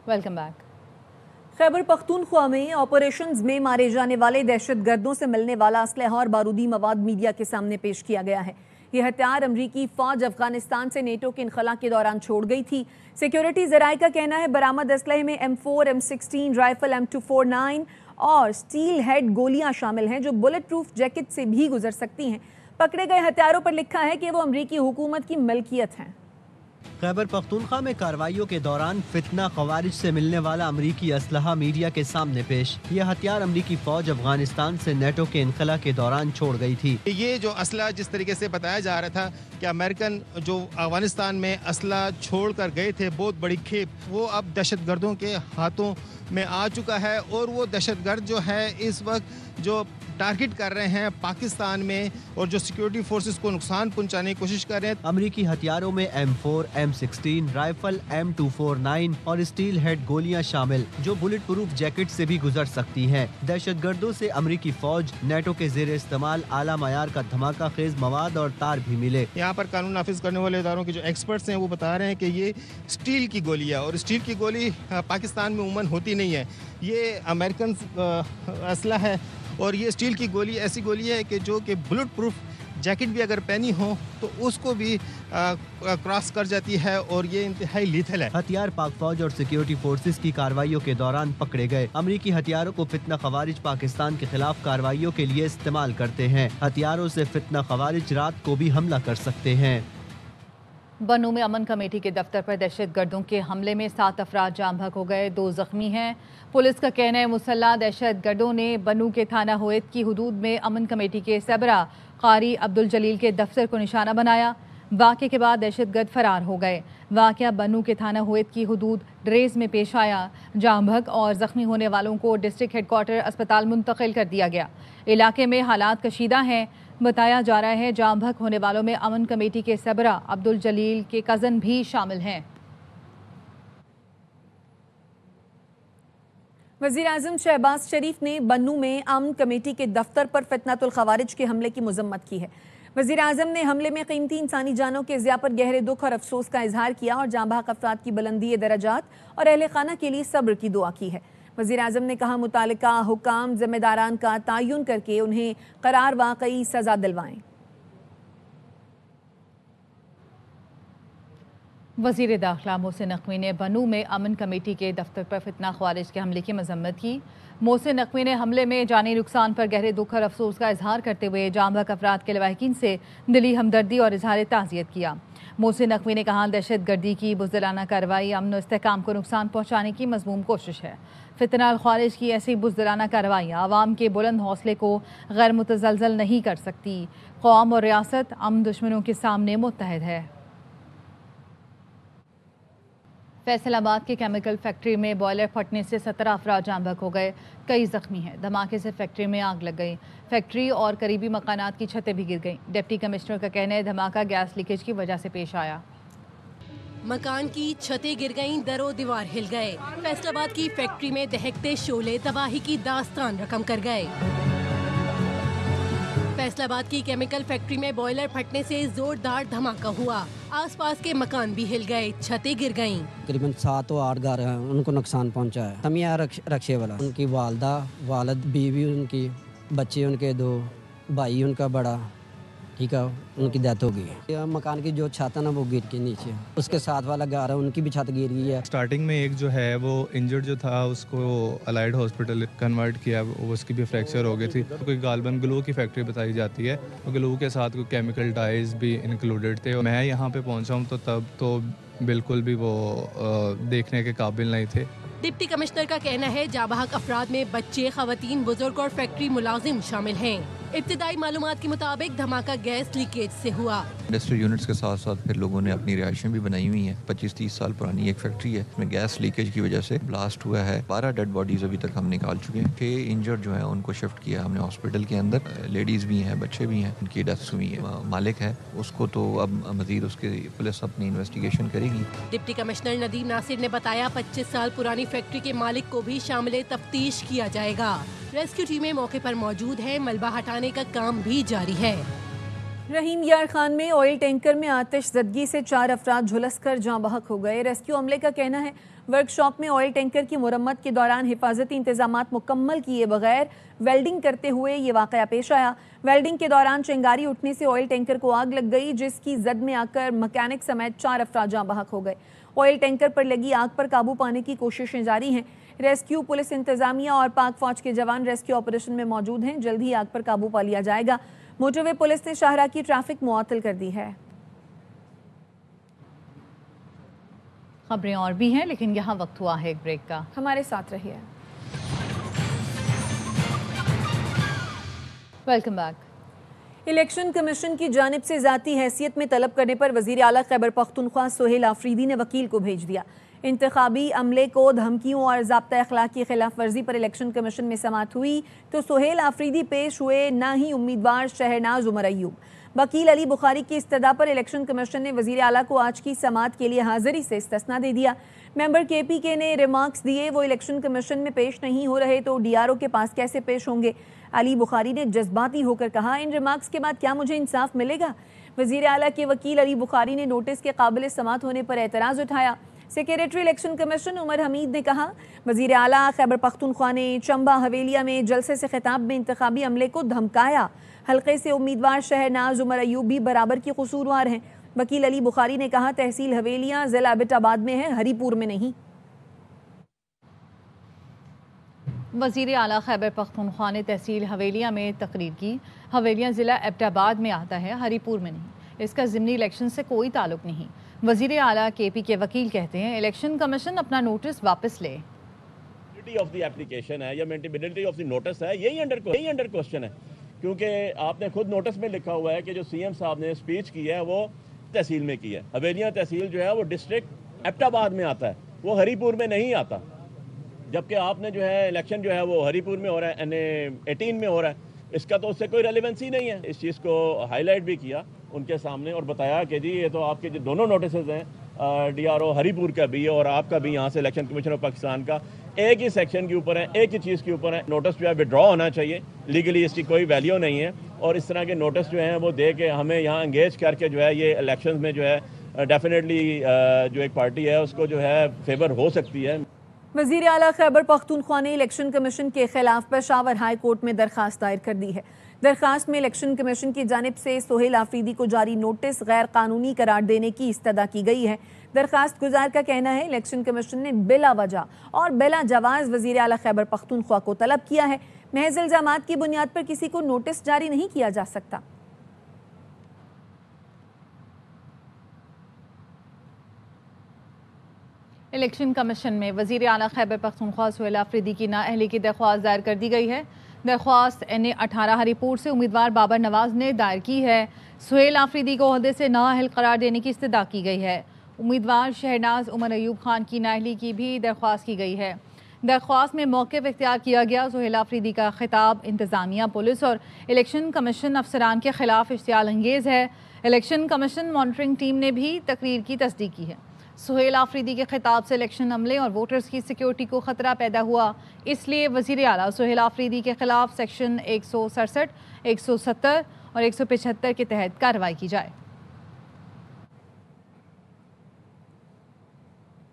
Welcome back. Khyber Pakhtunkhwa में operations में मारे जाने वाले दहशत गर्दों से मिलने वाला असलहा और बारूदी मवाद मीडिया के सामने पेश किया गया है। ये हथियार अमरीकी फौज अफगानिस्तान से नेटो के इनखला के दौरान छोड़ गई थी। सिक्योरिटी जराये का कहना है बरामद असलहे में M4, M16 राइफल, M249 और स्टील हेड गोलियां शामिल हैं जो बुलेट प्रूफ जैकेट से भी गुजर सकती हैं। पकड़े गए हथियारों पर लिखा है कि वो अमरीकी हुकूमत की मिल्कियत हैं। खैबर पख्तूनख्वा में कार्रवाइयों के दौरान फितना खवारिज से मिलने वाला अमरीकी असलहा मीडिया के सामने पेश। यह हथियार अमरीकी फौज अफगानिस्तान से नेटो के इनखला के दौरान छोड़ गई थी। ये जो असला जिस तरीके से बताया जा रहा था कि अमेरिकन जो अफगानिस्तान में असला छोड़ कर गए थे, बहुत बड़ी खेप, वो अब दहशत गर्दों के हाथों में आ चुका है और वो दहशत गर्द जो है इस वक्त जो टारगेट कर रहे हैं पाकिस्तान में और जो सिक्योरिटी फोर्सेस को नुकसान पहुंचाने की कोशिश कर रहे हैं। अमरीकी हथियारों में M4, M16 राइफल, M249 और स्टील हेड गोलियां शामिल जो बुलेट प्रूफ जैकेट से भी गुजर सकती हैं। दहशत गर्दों से अमरीकी फौज नेटो के जेर इस्तेमाल आला मयार का धमाका खेज मवाद और तार भी मिले। यहाँ पर कानून नाफिज करने वाले इदारों के जो एक्सपर्ट्स हैं वो बता रहे हैं कि ये स्टील की गोली है और स्टील की गोली पाकिस्तान में उमूमन होती नहीं है। ये अमेरिकन असला है और ये स्टील की गोली ऐसी गोली है कि जो कि बुलेट प्रूफ जैकेट भी अगर पहनी हो तो उसको भी क्रॉस कर जाती है और ये इंतहाई लीथल है। हथियार पाक फौज और सिक्योरिटी फोर्सेस की कार्रवाइयों के दौरान पकड़े गए। अमरीकी हथियारों को फितना खवारिज पाकिस्तान के खिलाफ कार्रवाइयों के लिए इस्तेमाल करते हैं। हथियारों से फितना खवारिज रात को भी हमला कर सकते हैं। बनू में अमन कमेटी के दफ्तर पर दहशत गर्दों के हमले में 7 अफराद जाम बहक हो गए, 2 जख्मी हैं। पुलिस का कहना है मुसल्लह दहशत गर्दों ने बनू के थाना होयत की हदूद में अमन कमेटी के सरबराह कारी अब्दुल जलील के दफ्तर को निशाना बनाया। वाक़े के बाद दहशत गर्द फरार हो गए। वाक़या बनू के थाना होयत की हदूद ड्रेज में पेश आया। जाम बहक और जख्मी होने वालों को डिस्ट्रिक्ट हेडक्वार्टर अस्पताल मुंतकिल कर दिया गया। इलाके में हालात कशीदा हैं। बताया जा रहा है जाम बहक होने वालों में अमन कमेटी के सरबराह अब्दुल जलील के कज़न भी शामिल हैं। वज़ीर आज़म शहबाज शरीफ ने बन्नू में अमन कमेटी के दफ्तर पर फितनातुल खवारिज के हमले की मजम्मत की है। वज़ीर आज़म ने हमले में कीमती इंसानी जानों के ज़िया पर गहरे दुख और अफसोस का इजहार किया और जाम बहक अफराद की बुलंदी दरजात और अहले खाना के लिए सब्र की दुआ की है। वज़ीर आज़म ने कहा मुतालिका हुकाम ज़िम्मेदारान का तयन करके उन्हें करार वाकई सज़ा दिलवाएं। वज़ीर दाखिला मोहसिन नकवी ने बनू में अमन कमेटी के दफ्तर पर फितना खवारिज के हमले की मजम्मत की। मोहसिन नकवी ने हमले में जानी नुकसान पर गहरे दुख और अफसोस का इजहार करते हुए जाम बहक अफराद के लवाहिकीन से दिली हमदर्दी और इजहार ताज़ियत किया। मोहसिन नकवी ने कहा दहशत गर्दी की बुज़दिलाना कार्रवाई अमन और इस्तेहकाम को नुकसान पहुँचाने की मज़मूम कोशिश है। फितना ख़वारिज की ऐसी बुज़दिलाना कार्रवाइयाँ आवाम के बुलंद हौसले को गैर मुतज़लज़ल नहीं कर सकती। कौम और रियासत अमन दुश्मनों के सामने मुत्तहद है। फैसलाबाद की केमिकल फैक्ट्री में बॉयलर फटने से 17 अफराद जाम बहक हो गए, कई जख्मी हैं। धमाके से फैक्ट्री में आग लग गई। फैक्ट्री और करीबी मकानात की छतें भी गिर गईं। डिप्टी कमिश्नर का कहना है धमाका गैस लीकेज की वजह से पेश आया। मकान की छतें गिर गईं, दरो दीवार हिल गए। फैसलाबाद की फैक्ट्री में दहकते शोले तबाही की दास्तान रकम कर गए। फैसलाबाद की केमिकल फैक्ट्री में बॉयलर फटने से जोरदार धमाका हुआ। आसपास के मकान भी हिल गए, छतें गिर गईं। तकरीबन 7 और 8 घर हैं, उनको नुकसान पहुंचा है। तमिया रक्शे वाला, उनकी वालदा, वालद, बीवी उनकी, बच्चे उनके 2, भाई उनका बड़ा, ठीक है, उनकी डेथ हो गई है। मकान की जो छत है ना वो गिर के नीचे, उसके साथ वाला घर है उनकी भी छत गिर गई है। स्टार्टिंग में एक जो है वो इंजर्ड जो था उसको अलाइड हॉस्पिटल कन्वर्ट किया, उसकी भी फ्रैक्चर हो गई थी। कोई गालबन ग्लू की फैक्ट्री बताई जाती है, तो ग्लू के साथ कोई केमिकल डाइज भी इंक्लूडेड थे। मैं यहाँ पे पहुँचा हूँ तो तब तो बिल्कुल भी वो देखने के काबिल नहीं थे। डिप्टी कमिश्नर का कहना है जाम बहक अफराद में बच्चे, खवातीन, बुजुर्ग और फैक्ट्री मुलाजिम शामिल हैं। इब्तिदाई मालूमात के मुताबिक धमाका गैस लीकेज से हुआ। इंडस्ट्रियल यूनिट्स के साथ साथ फिर लोगों ने अपनी रिहाइशें भी बनाई हुई हैं। 25-30 साल पुरानी एक फैक्ट्री है, इसमें गैस लीकेज की वजह से ब्लास्ट हुआ है। 12 डेड बॉडीज अभी तक हम निकाल चुके हैं। 6 इंजर्ड जो है उनको शिफ्ट किया हमने हॉस्पिटल के अंदर। लेडीज भी हैं, बच्चे भी हैं, उनकी डेथ्स हुई है। मालिक है उसको तो अब मजीद उसके पुलिस अपनी इन्वेस्टिगेशन करेगी। डिप्टी कमिश्नर नदीम नासिर ने बताया 25 साल पुरानी फैक्ट्री के मालिक को भी शामिल तफ्तीश किया जाएगा। रेस्क्यू टीमें मौके पर मौजूद है, मलबा हटाने का काम भी जारी है। रहीम यार खान में ऑयल टैंकर में आतिश ज़दगी से 4 अफराद झुलस कर जाँ बहक हो गए। रेस्क्यू अमले का कहना है वर्कशॉप में ऑयल टैंकर की मुरम्मत के दौरान हिफाजती इंतजामात मुकम्मल किए बगैर वेल्डिंग करते हुए ये वाक़या पेश आया। वेल्डिंग के दौरान चिंगारी उठने से ऑयल टैंकर को आग लग गई, जिसकी जद में आकर मैकेनिक समेत 4 अफराद जाँ बहक हो गए। ऑयल टैंकर पर लगी आग पर काबू पाने की कोशिशें जारी हैं। रेस्क्यू पुलिस इंतजामिया और पाक फौज के जवान रेस्क्यू ऑपरेशन में मौजूद हैं। जल्द ही आग पर काबू पा लिया जाएगा। मोटरवे पुलिस ने शाहरा की ट्रैफिक मुअत्तल कर दी है। खबरें और भी हैं, लेकिन यहाँ वक्त हुआ है एक ब्रेक का। हमारे साथ रहिए। Welcome back. इलेक्शन कमीशन की जानिब से ज़ाती हैसियत में तलब करने पर वज़ीर आला खैबर पख्तूनख्वा सुहेल आफरीदी ने वकील को भेज दिया। इंतखाबी अमले को धमकियों और ज़ाब्ता अखलाक की खिलाफ वर्जी पर इलेक्शन कमीशन में समाअत हुई तो सुहेल आफरीदी पेश हुए, ना ही उम्मीदवार शहनाज उमर अयूब। वकील अली बुखारी की इस्तदा पर इलेक्शन कमीशन ने वज़ीर आला को आज की समाअत के लिए हाज़िरी से इस्तिस्ना दे दिया। मेंबर KPK ने रिमार्क्स दिए, वो इलेक्शन कमीशन में पेश नहीं हो रहे तो DRO के पास कैसे पेश होंगे। अली बुखारी ने जज्बाती होकर कहा, इन रिमार्क्स के बाद क्या मुझे इंसाफ मिलेगा। वज़ीर आला के वकील अली बुखारी ने नोटिस के काबिल समाअत होने पर एतराज़ उठाया। Secretary election commission Umar Hamid ने कहा, वज़ीर आला खैबर पख्तूनख्वा ने चंबा हवेलिया में जलसे से खिताब में इंतखाबी अमले को धमकाया। हल्के से उम्मीदवार शहनाज उमर अयूब भी बराबर की कसूरवार हैं। वकील अली बुखारी ने कहा, तहसील हवेलिया ज़िला एबटाबाद में है, हरीपुर में नहीं। वज़ीर आला खैबर पख्तूनख्वा ने तहसील हवेलिया में तकरीर की। हवेलिया ज़िला एबटाबाद में आता है, हरीपुर में नहीं। इसका ज़िमनी इलेक्शन से कोई ताल्लुक़ नहीं। वज़ीर आला KP के वकील कहते हैं इलेक्शन कमीशन अपना नोटिस वापस ले। ऑफ द एप्लीकेशन है या मेंटेनेबिलिटी ऑफ द नोटिस है, यही अंडर क्वेश्चन है, क्योंकि आपने खुद नोटिस में लिखा हुआ है कि जो CM साहब ने स्पीच की है वो तहसील में की है। हवेलिया तहसील जो है वो डिस्ट्रिक्ट एबटाबाद में आता है, वो हरीपुर में नहीं आता। जबकि आपने जो है इलेक्शन जो है वो हरीपुर में हो रहा है, NA-18 में हो रहा है। इसका तो उससे कोई रेलेवेंसी नहीं है। इस चीज़ को हाईलाइट भी किया उनके सामने और बताया कि जी ये तो आपके जो दोनों नोटिस हैं, DRO हरीपुर का भी और आपका भी यहाँ से इलेक्शन कमीशन ऑफ पाकिस्तान का, एक ही सेक्शन के ऊपर है, एक ही चीज़ के ऊपर है। नोटिस जो है विड्रॉ होना चाहिए, लीगली इसकी कोई वैल्यू नहीं है। और इस तरह के नोटिस जो हैं वो दे के हमें यहाँ इंगेज करके जो है ये इलेक्शन में जो है डेफिनेटली जो एक पार्टी है उसको जो है फेवर हो सकती है। वज़ीर आला खैबर पख्तूनख्वा ने इलेक्शन कमीशन के खिलाफ पेशावर हाई कोर्ट में दरखास्त दायर कर दी है। दरखास्त में इलेक्शन कमीशन की जानिब से सुहेल आफरीदी को जारी नोटिस गैर कानूनी करार देने की इस्तदा की गई है। दरखास्त गुजार का कहना है इलेक्शन कमीशन ने बिला वजह और बिला जवाज़ वज़ीर आला खैबर पख्तूनख्वा को तलब किया है। महज इल्ज़ामात की बुनियाद पर किसी को नोटिस जारी नहीं किया जा सकता। इलेक्शन कमीशन में वज़ीर आला खैबर पख्तूनख्वा सुहेल आफरीदी की नाअहली की दरख्वास्त दायर कर दी गई है। दरख्वास्त NA-18 हरीपुर से उम्मीदवार बाबर नवाज ने दायर की है। सुहेल आफरीदी को ओहदे से नाअहल करार देने की इस्तदा की गई है। उम्मीदवार शहनाज उमर अयूब खान की नाअहली की भी दरख्वास्त की गई है। दरख्वास्त में मौक़िफ़ इख्तियार किया गया। सुहेल आफरीदी का खिताब इंतज़ामिया, पुलिस और इलेक्शन कमीशन अफसरान के खिलाफ इश्तियाल अंगेज़ है। इलेक्शन कमीशन मॉनिटरिंग टीम ने भी तकरीर की तस्दीक की है। सुहेल आफरीदी के खिताब से इलेक्शन अमले और वोटर्स की सिक्योरिटी को ख़तरा पैदा हुआ, इसलिए वज़ीर आला सुहेल आफरीदी के खिलाफ सेक्शन 167, 170 और 175 के तहत कार्रवाई की जाए।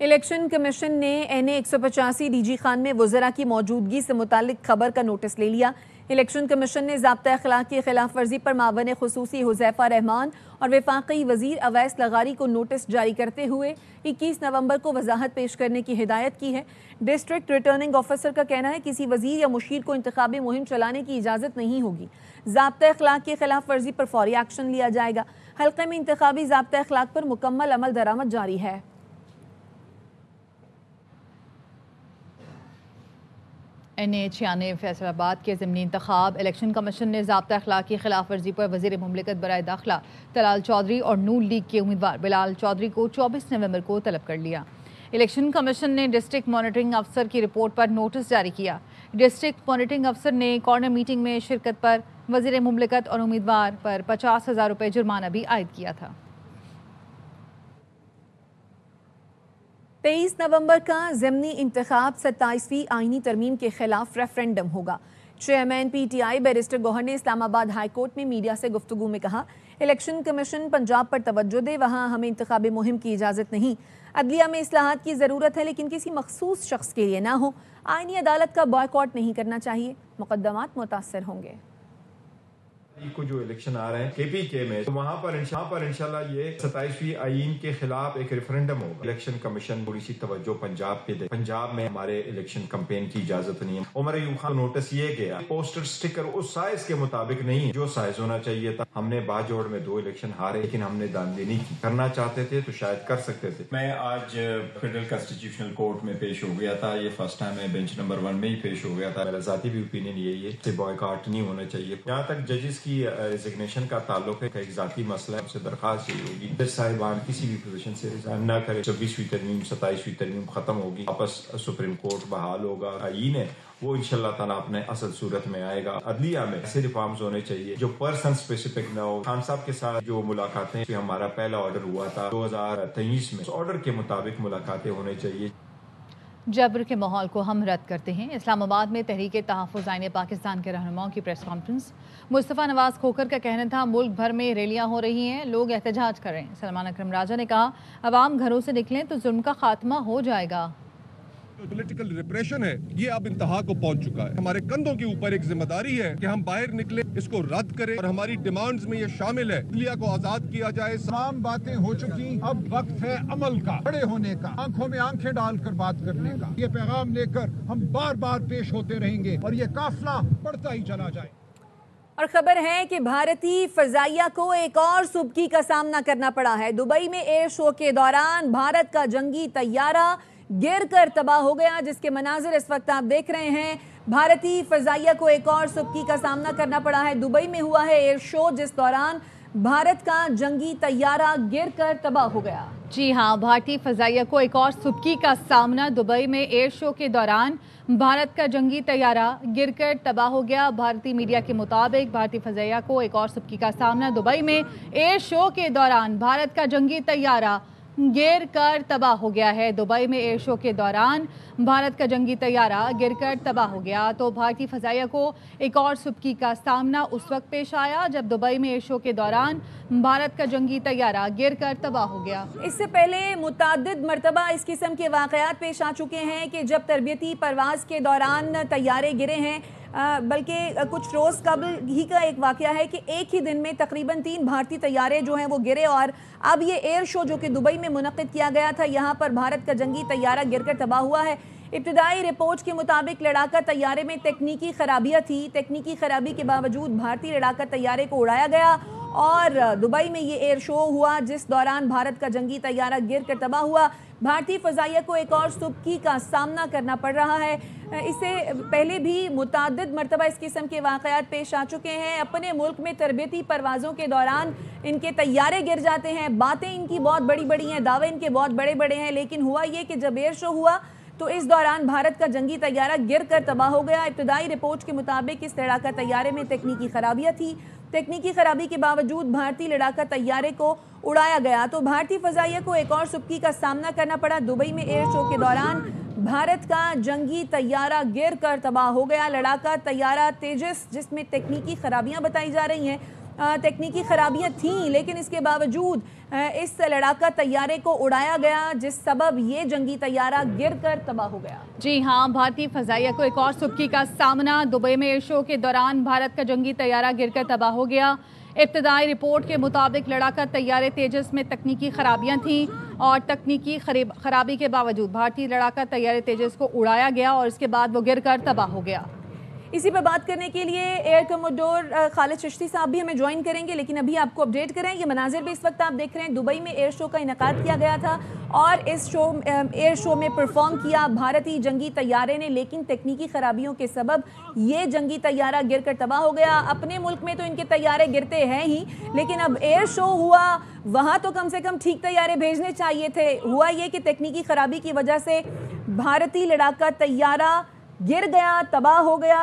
इलेक्शन कमीशन ने NA-185 DG खान में वज़रा की मौजूदगी से मुतालिक खबर का नोटिस ले लिया। इलेक्शन कमीशन ने ज़ाब्ता अखलाक की खिलाफ वर्जी पर मावन खुसूसी हुज़ैफ़ा रहमान और वफाकी वज़ीर अवैस लगारी को नोटिस जारी करते हुए 21 नवंबर को वजाहत पेश करने की हिदायत की है। डिस्ट्रिक्ट रिटर्निंग ऑफिसर का कहना है किसी वज़ीर या मुशीर को इंतखाबी मुहिम चलाने की इजाज़त नहीं होगी। ज़ाब्ता अखलाक की खिलाफ वर्जी पर फौरी एक्शन लिया जाएगा। हल्के में इंतखाबी ज़ाब्ता अखलाक पर मुकम्मल अमल दरामद जारी है। NA-96 फैसलाबाद के ज़िमनी इंतखाब। इलेक्शन कमीशन ने ज़ाब्ता अखलाक की खिलाफ वर्जी पर वज़ीर मुमलिकत बराए दाखिला तलाल चौधरी और नून लीग के उम्मीदवार बिलाल चौधरी को 24 नवंबर को तलब कर लिया। इलेक्शन कमीशन ने डिस्ट्रिक्ट मॉनिटरिंग अफसर की रिपोर्ट पर नोटिस जारी किया। डिस्ट्रिक्ट मॉनिटरिंग अफसर ने कॉर्नर मीटिंग में शिरकत पर वज़ीर मुमलिकत और उम्मीदवार पर 50,000 रुपये जुर्माना भी आयद किया था। 23 नवंबर का ज़िमनी इंतखाब 27वीं आईनी तरमीम के खिलाफ रेफरेंडम होगा। चेयरमैन PTI बैरिस्टर गौहर ने इस्लामाबाद हाई कोर्ट में मीडिया से गुफ्तगू में कहा الیکشن کمیشن پنجاب پر توجہ دے، وہاں ہمیں انتخابی مہم کی اجازت نہیں۔ عدلیہ میں اصلاحات کی ضرورت ہے لیکن کسی مخصوص شخص کے لیے نہ ہو۔ آئینی عدالت کا بائیکاٹ نہیں کرنا چاہیے، مقدمات متاثر ہوں گے۔ کو جو الیکشن آ رہے ہیں KPK میں، وہاں پر انشاءاللہ یہ 27ویں آئین کے خلاف ایک ریفرنڈم ہوگا۔ الیکشن کمیشن تھوڑی سی توجہ پنجاب پہ دے۔ پنجاب میں ہمارے الیکشن کمپین کی اجازت نہیں ہے۔ عمر ایوب خان نوٹس یہ گیا، پوسٹر سٹیکر اس سائز کے مطابق نہیں جو سائز ہونا چاہیے تھا۔ ہم نے باجوڑ میں 2 الیکشن ہارے لیکن ہم نے داندلی نہیں کی۔ کرنا چاہتے تھے تو شاید کر سکتے تھے۔ میں آج فیڈرل کانسٹیٹیوشنل کورٹ میں پیش ہو گیا تھا، یہ فرسٹ ٹائم ہے، بینچ نمبر 1 میں ہی پیش ہو گیا تھا۔ میرا ذاتی بھی اوپینین یہی ہے کہ بائیکاٹ نہیں ہونا چاہیے۔ جہاں تک ججز کی ریزگنیشن کا تعلق ہے، ایک ذاتی مسئلہ ہے، سے درخواست یہی ہوگی جج صاحبان کسی بھی پوزیشن سے ریزائن نہ کرے۔ 26ویں ترمیم 27ویں ترمیم ختم ہوگی، واپس سپریم کورٹ بحال ہوگا، آئین ہے وہ انشاءاللہ تعالیٰ اپنے اصل صورت میں آئے گا۔ عدلیہ میں ایسے ریفارمز ہونے چاہیے جو پرسن اسپیسیفک نہ ہو۔ خان صاحب کے ساتھ جو ملاقاتیں ہمارا پہلا آرڈر ہوا تھا 2023 میں، اس آرڈر کے مطابق ملاقاتیں ہونے چاہیے۔ جبر کے ماحول کو ہم رد کرتے ہیں۔ اسلام آباد میں تحریک تحفظ آئین پاکستان کے رہنماؤں کی پریس کانفرنس۔ مصطفیٰ نواز کھوکھر کا کہنا تھا ملک بھر میں ریلیاں ہو رہی ہیں، لوگ احتجاج کر رہے ہیں۔ سلمان اکرم راجہ نے کہا عوام گھروں سے نکلیں تو ظلم کا خاتمہ ہو جائے گا۔ پولیٹیکل ریپریشن ہے یہ اب انتہا کو پہنچ چکا ہے۔ ہمارے کندھوں کے اوپر ایک ذمہ داری ہے کہ ہم باہر نکلیں، اس کو رد کریں، اور ہماری ڈیمانڈز میں یہ شامل ہے عدلیہ کو آزاد کیا جائے۔ تمام باتیں ہو چکی، اب وقت ہے عمل کا، کھڑے ہونے کا، آنکھوں میں آنکھیں ڈال کر بات کرنے کا۔ یہ پیغام لے کر ہم بار بار پیش ہوتے رہیں گے اور یہ قافلہ بڑھتا ہی چلا جائے۔ اور خبر ہے کہ بھارتی فضائیہ کو ایک اور سبکی کا سامنا کرنا پڑا ہے۔ دبئی میں ایئر شو کے دوران بھارت کا جنگی طیارہ گر کر تباہ ہو گیا، جس کے مناظر اس وقت آپ دیکھ رہے ہیں۔ بھارتی فضائیہ کو ایک اور سبکی کا سامنا کرنا پڑا ہے۔ دبئی میں ہوا ہے ایئر شو جس دوران بھارت کا جنگی طیارہ گر کر تباہ ہو گیا۔ جی ہاں، بھارتی فضائیہ کو ایک اور سبکی کا سامنا۔ دبئی میں ایئر شو کے دوران بھارت کا جنگی طیارہ گر کر تباہ ہو گیا۔ بھارتی میڈیا کے مطابق بھارتی فضائیہ کو ایک اور سبکی کا سامنا۔ دبئی میں ایئر شو کے دوران بھارت کا جنگی طیارہ گر کر تباہ ہو گیا ہے۔ دبئی میں ایئر شو کے دوران بھارت کا جنگی طیارہ گر کر تباہ ہو گیا۔ تو بھارتی فضائیہ کو ایک اور سبکی کا سامنا اس وقت پیش آیا جب دبئی میں ایئر شو کے دوران بھارت کا جنگی طیارہ گر کر تباہ ہو گیا۔ اس سے پہلے متعدد مرتبہ اس قسم کے واقعات پیش آ چکے ہیں کہ جب تربیتی پرواز کے دوران طیارے گرے ہیں، بلکہ کچھ روز قبل ہی کا ایک واقعہ ہے کہ ایک ہی دن میں تقریباً 3 بھارتی طیارے جو ہیں وہ گرے، اور اب یہ ایئر شو جو کہ دبئی میں منعقد کیا گیا تھا یہاں پر بھارت کا جنگی طیارہ گر کر تباہ ہوا ہے۔ ابتدائی رپورٹ کے مطابق لڑاکا طیارے میں تکنیکی خرابیاں تھیں۔ تکنیکی خرابی کے باوجود بھارتی لڑاکا طیارے کو اڑایا گیا اور دبئی میں یہ ایئر شو ہوا جس دوران بھارت کا جنگی طیارہ گر کر تباہ ہوا۔ بھارتی فضائیہ کو ایک اور سبکی کا سامنا کرنا پڑ رہا ہے۔ اس سے پہلے بھی متعدد مرتبہ اس قسم کے واقعات پیش آ چکے ہیں۔ اپنے ملک میں تربیتی پروازوں کے دوران ان کے طیارے گر جاتے ہیں، باتیں ان کی بہت بڑی بڑی ہیں، دعوے ان کے بہت بڑے بڑے ہیں، لیکن ہوا یہ کہ جب ایئر شو ہوا تو اس دوران بھارت کا جنگی طیارہ گر کر تباہ ہو گیا۔ ابتدائی رپورٹ کے مطابق اس لڑاکا طیارے میں تکنیکی خرابیاں تھیں۔ تکنیکی خرابی کے باوجود بھارتی لڑاکا طیارے کو اڑایا گیا تو بھارتی فضائیہ کو ایک اور سبکی کا سامنا کرنا پڑا۔ دبئی میں ایئر شو کے دوران بھارت کا جنگی طیارہ گر کر تباہ ہو گیا۔ لڑاکا طیارہ تیجس جس میں تکنیکی خرابیاں بتائی جا رہی ہیں، تکنیکی خرابیاں تھیں لیکن اس کے باوجود اس لڑاکا طیارے کو اڑایا گیا جس سبب یہ جنگی طیارہ گر کر تباہ ہو گیا۔ جی ہاں، بھارتی فضائیہ کو ایک اور سبکی کا سامنا۔ دبئی میں ایئر شو کے دوران بھارت کا جنگی طیارہ گر کر تباہ ہو گیا۔ ابتدائی رپورٹ کے مطابق لڑاکا طیارے تیجس میں تکنیکی خرابیاں تھیں اور تکنیکی خرابی کے باوجود بھارتی لڑاکا طیارے تیجس کو اڑایا گیا اور اس کے بعد وہ گر کر تباہ ہو گیا۔ اسی پہ بات کرنے کے لیے ایئر کموڈور خالد چشتی صاحب بھی ہمیں جوائن کریں گے، لیکن ابھی آپ کو اپڈیٹ کریں یہ مناظر بھی اس وقت آپ دیکھ رہے ہیں۔ دبئی میں ایئر شو کا انعقاد کیا گیا تھا اور اس ایئر شو میں پرفارم کیا بھارتی جنگی طیارے نے، لیکن تکنیکی خرابیوں کے سبب یہ جنگی طیارہ گر کر تباہ ہو گیا۔ اپنے ملک میں تو ان کے طیارے گرتے ہیں ہی، لیکن اب ایئر شو ہوا وہاں تو کم سے کم ٹھیک طیارے بھیجنے چاہیے تھے۔ ہوا یہ کہ تکنیکی خرابی کی وجہ سے بھارتی لڑاکا طیارہ گر گیا، تباہ ہو گیا۔